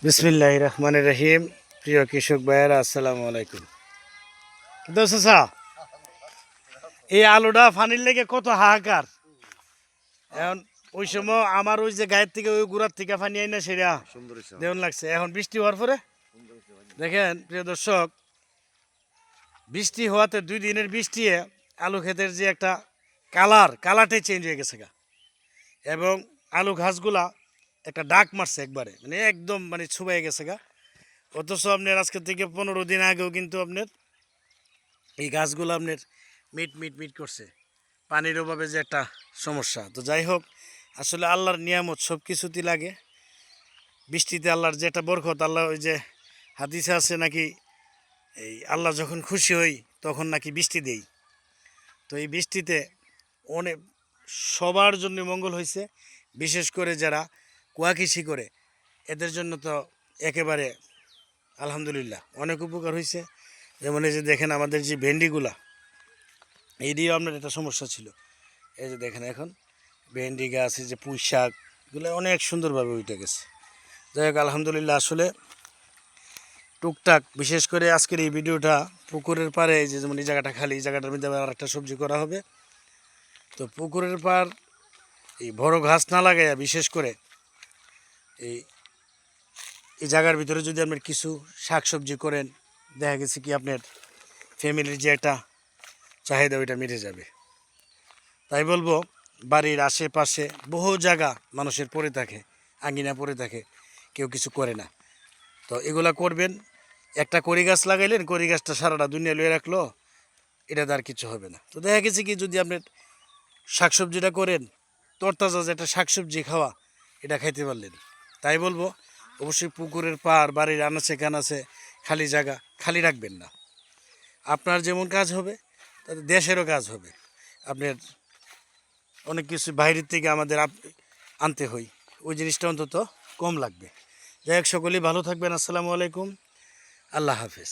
বিসমিল্লাহির রহমানির রহিম। প্রিয় কৃষক ভাইয়েরা, আসসালামু আলাইকুম। দোসা, এই আলুটা ফানির লেগে কত হাহাকার। এখন ওই সময় আমার ওই যে গায়ের থেকে ওই গুড়ার থেকে ফানি আই না, সেটা দেউন লাগছে। এখন বৃষ্টি হওয়ার পরে দেখেন প্রিয় দর্শক, বৃষ্টি হওয়াতে 2 দিনের বৃষ্টি আলু ক্ষেতের যে একটা কালারটাই চেঞ্জ হয়ে গেছে গা। এবং আলু ঘাসগুলা একটা ডাক মারছে একবারে, মানে একদম মানে ছুবাই গেছে গা। অথচ আপনার আজকে থেকে 15 দিন আগেও কিন্তু আপনার এই গাছগুলো আপনার মিট মিট মিট করছে। পানির অভাবে যে একটা সমস্যা। তো যাই হোক, আসলে আল্লাহর নিয়ামত সব কিছুতেই লাগে। বৃষ্টিতে আল্লাহর যে একটা বরকত, আল্লাহ ওই যে হাদিসে আছে নাকি, এই আল্লাহ যখন খুশি হই তখন নাকি বৃষ্টি দেই। তো এই বৃষ্টিতে অনেক সবার জন্য মঙ্গল হয়েছে, বিশেষ করে যারা কুয়া কৃষি করে এদের জন্য তো একেবারে আলহামদুলিল্লাহ অনেক উপকার হয়েছে। যেমন এই যে দেখেন আমাদের যে ভেন্ডিগুলা, এই দিয়েও আপনার একটা সমস্যা ছিল। এই যে দেখেন এখন ভেন্ডি গাছ, এই যে পুঁই শাকগুলো অনেক সুন্দরভাবে উঠে গেছে। যাই হোক আলহামদুলিল্লাহ। আসলে টুকটাক বিশেষ করে আজকের এই ভিডিওটা পুকুরের পাড়ে, এই যে যেমন এই জায়গাটা খালি, এই জায়গাটার মধ্যে আবার একটা সবজি করা হবে। তো পুকুরের পাড় এই বড় ঘাস না লাগাইয়া বিশেষ করে এই এই জায়গার ভিতরে যদি আপনার কিছু শাকসবজি করেন, দেখা গেছে কি আপনার ফ্যামিলির যে একটা চাহিদা ওইটা মিটে যাবে। তাই বলবো, বাড়ির আশেপাশে বহু জায়গা মানুষের পড়ে থাকে, আঙ্গিনা পড়ে থাকে, কেউ কিছু করে না। তো এগুলা করবেন। একটা কড়ি গাছ লাগাইলেন, কড়ি গাছটা সারাটা দুনিয়া লয়ে রাখলো, এটা আর কিছু হবে না। তো দেখা গেছে কি যদি আপনার শাকসবজিটা করেন, তরতাজা যে একটা শাকসবজি খাওয়া, এটা খাইতে পারলেন। তাই বলবো অবশ্যই পুকুরের পাড়, বাড়ির আনাচে কানাচে খালি জায়গা খালি রাখবেন না। আপনার যেমন কাজ হবে তাতে দেশেরও কাজ হবে। আপনার অনেক কিছু বাইরের থেকে আমাদের আনতে হয়, ওই জিনিসটা অন্তত কম লাগবে। যাই হোক, সকলেই ভালো থাকবেন। আসসালামু আলাইকুম, আল্লাহ হাফেজ।